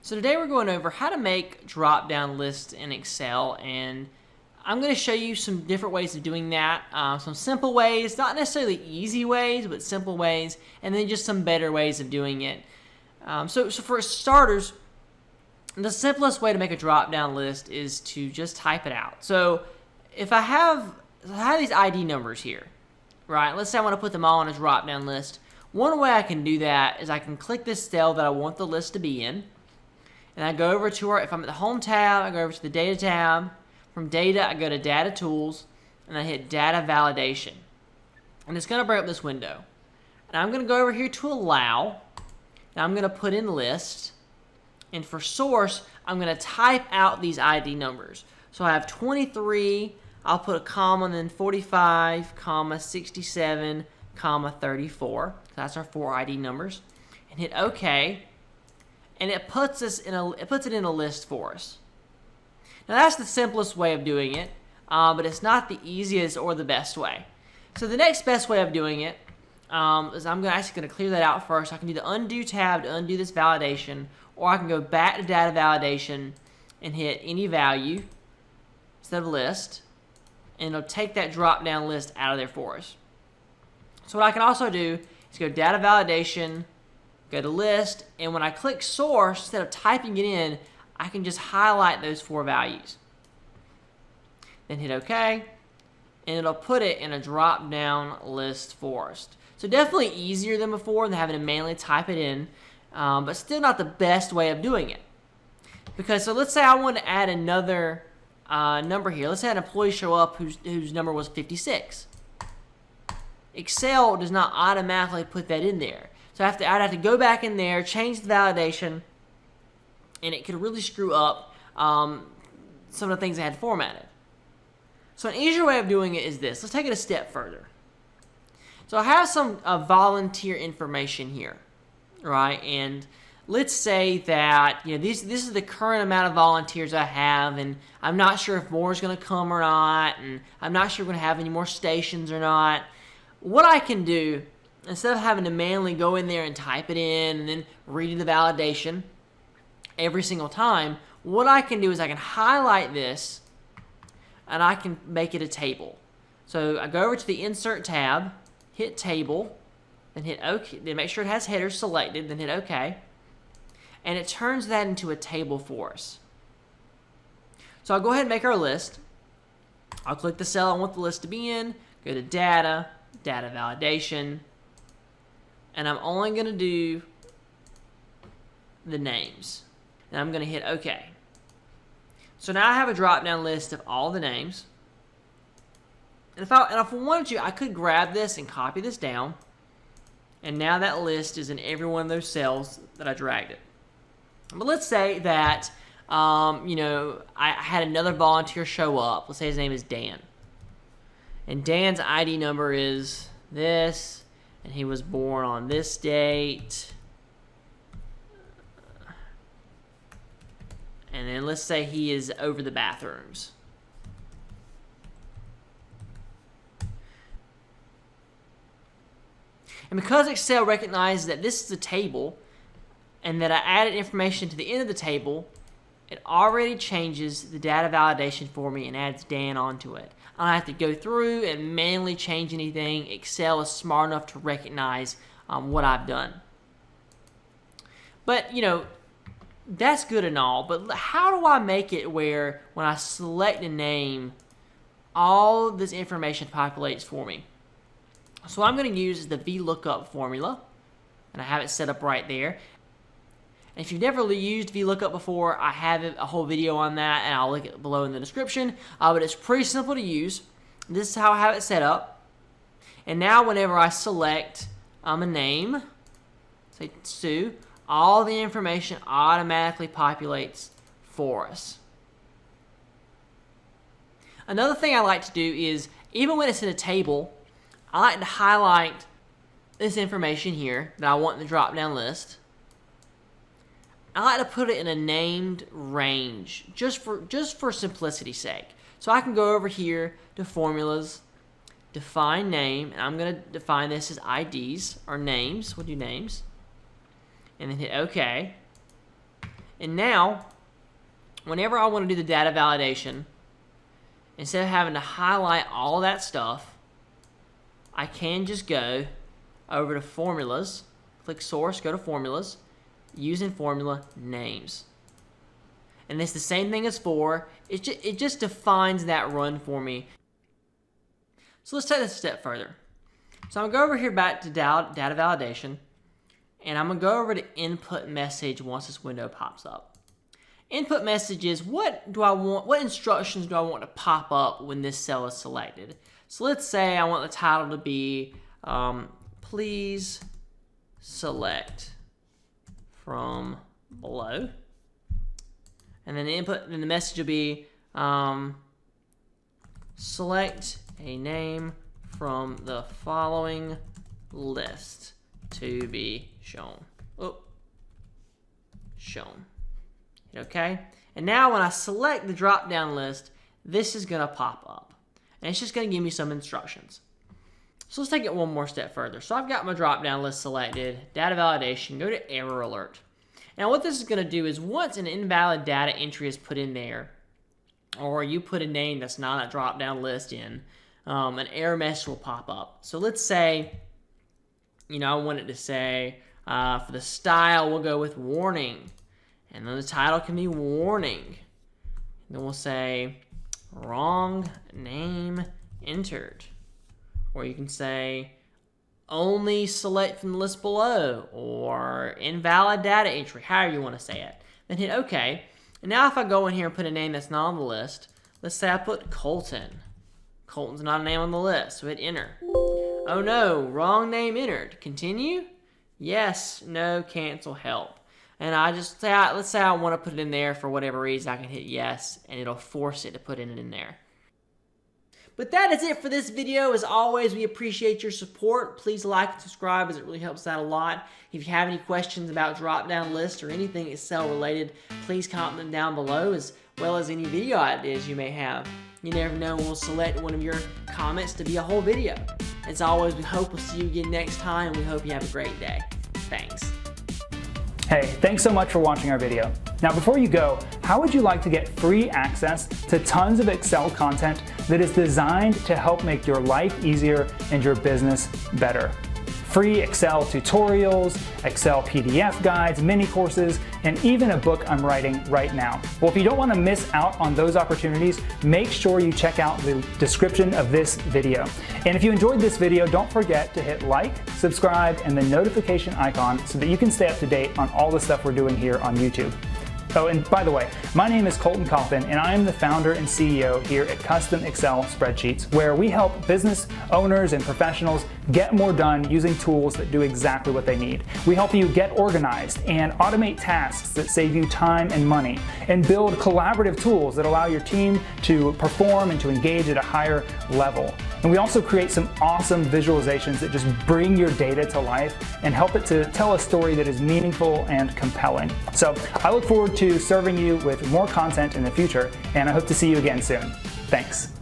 So today we're going over how to make drop-down lists in Excel, and I'm going to show you some different ways of doing that. Some simple ways, not necessarily easy ways, but simple ways, and then just some better ways of doing it. So for starters, the simplest way to make a drop-down list is to just type it out. So if I have these ID numbers here, right? Let's say I want to put them all on a drop-down list. One way I can do that is I can click this cell that I want the list to be in. And I go over to if I'm at the Home tab, I go over to the Data tab. From Data, I go to Data Tools, and I hit Data Validation. And it's going to bring up this window. And I'm going to go over here to Allow. Now I'm going to put in List. And for Source, I'm going to type out these ID numbers. So I have 23, I'll put a comma, and then 45, comma, 67, comma, 34. So that's our 4 ID numbers. And hit OK. And it puts it in a list for us. Now that's the simplest way of doing it, but it's not the easiest or the best way. So the next best way of doing it is I'm actually going to clear that out first. I can do the Undo tab to undo this validation, or I can go back to Data Validation and hit any value instead of list, and it'll take that drop-down list out of there for us. So what I can also do is go Data Validation, go to List, and when I click Source, instead of typing it in, I can just highlight those 4 values. Then hit OK, and it'll put it in a drop-down list for us. So definitely easier than before than having to manually type it in, but still not the best way of doing it. Because so let's say I want to add another number here. Let's say an employee show up whose number was 56. Excel does not automatically put that in there. So I'd have to go back in there, change the validation, and it could really screw up some of the things I had formatted. So an easier way of doing it is this. Let's take it a step further. So I have some volunteer information here, right? And let's say that this is the current amount of volunteers I have, and I'm not sure if more is going to come or not, and I'm not sure we're going to have any more stations or not. What I can do, instead of having to manually go in there and type it in and then read the validation every single time, what I can do is I can highlight this and I can make it a table. So I go over to the Insert tab, hit Table, then hit OK, then make sure it has headers selected, then hit OK, and it turns that into a table for us. So I'll go ahead and make our list. I'll click the cell I want the list to be in, go to Data, Data Validation, and I'm only going to do the names. And I'm going to hit OK. So now I have a drop-down list of all the names. And if I wanted to, I could grab this and copy this down. And now that list is in every one of those cells that I dragged it. But let's say that I had another volunteer show up. Let's say his name is Dan. And Dan's ID number is this. And he was born on this date. And then let's say he is over the bathrooms. And because Excel recognizes that this is a table and that I added information to the end of the table, it already changes the data validation for me and adds Dan onto it. I don't have to go through and manually change anything. Excel is smart enough to recognize what I've done. But, that's good and all, but how do I make it where when I select a name, all this information populates for me? So what I'm going to use is the VLOOKUP formula, and I have it set up right there. And if you've never used VLOOKUP before, I have a whole video on that, and I'll link it below in the description. But it's pretty simple to use. This is how I have it set up. And now whenever I select a name, say Sue, all the information automatically populates for us. Another thing I like to do is, even when it's in a table, I like to highlight this information here that I want in the drop-down list. I like to put it in a named range, just for simplicity's sake. So I can go over here to Formulas, define name, and I'm going to define this as IDs, or names. We'll do names. And then hit OK. And now, whenever I want to do the data validation, instead of having to highlight all that stuff, I can just go over to Formulas, click Source, go to Formulas, using formula names. And it's the same thing as for, it just defines that run for me. So let's take this a step further. So I'm going to go over here back to data validation, and I'm going to go over to input message once this window pops up. Input message is what instructions do I want to pop up when this cell is selected. So let's say I want the title to be, please select from below. And then the message will be, select a name from the following list to be shown. Shown. Okay? And now when I select the drop-down list, this is going to pop up. And it's just going to give me some instructions. So let's take it one more step further. So I've got my drop-down list selected, data validation, go to error alert. Now what this is going to do is once an invalid data entry is put in there, or you put a name that's not a drop-down list in, an error message will pop up. So let's say, I want it to say, for the style, we'll go with warning. And then the title can be warning. And then we'll say, wrong name entered. Or you can say, only select from the list below, or invalid data entry, however you want to say it. Then hit OK. And now if I go in here and put a name that's not on the list, let's say I put Colton. Colton's not a name on the list, so hit enter. Oh no, wrong name entered. Continue? Yes, no, cancel, help. And let's say I want to put it in there for whatever reason, I can hit yes, and it'll force it to put it in there. But that is it for this video. As always, we appreciate your support. Please like and subscribe as it really helps out a lot. If you have any questions about drop-down lists or anything Excel related, please comment them down below, as well as any video ideas you may have. You never know, we'll select one of your comments to be a whole video. As always, we hope we'll see you again next time. We hope you have a great day. Thanks. Hey, thanks so much for watching our video. Now before you go, how would you like to get free access to tons of Excel content that is designed to help make your life easier and your business better? Free Excel tutorials, Excel PDF guides, mini courses, and even a book I'm writing right now. Well, if you don't want to miss out on those opportunities, make sure you check out the description of this video. And if you enjoyed this video, don't forget to hit like, subscribe, and the notification icon so that you can stay up to date on all the stuff we're doing here on YouTube. Oh, and by the way, my name is Colton Coffin, and I am the founder and CEO here at Custom Excel Spreadsheets, where we help business owners and professionals get more done using tools that do exactly what they need. We help you get organized and automate tasks that save you time and money, and build collaborative tools that allow your team to perform and to engage at a higher level. And we also create some awesome visualizations that just bring your data to life and help it to tell a story that is meaningful and compelling. So I look forward to serving you with more content in the future, and I hope to see you again soon. Thanks.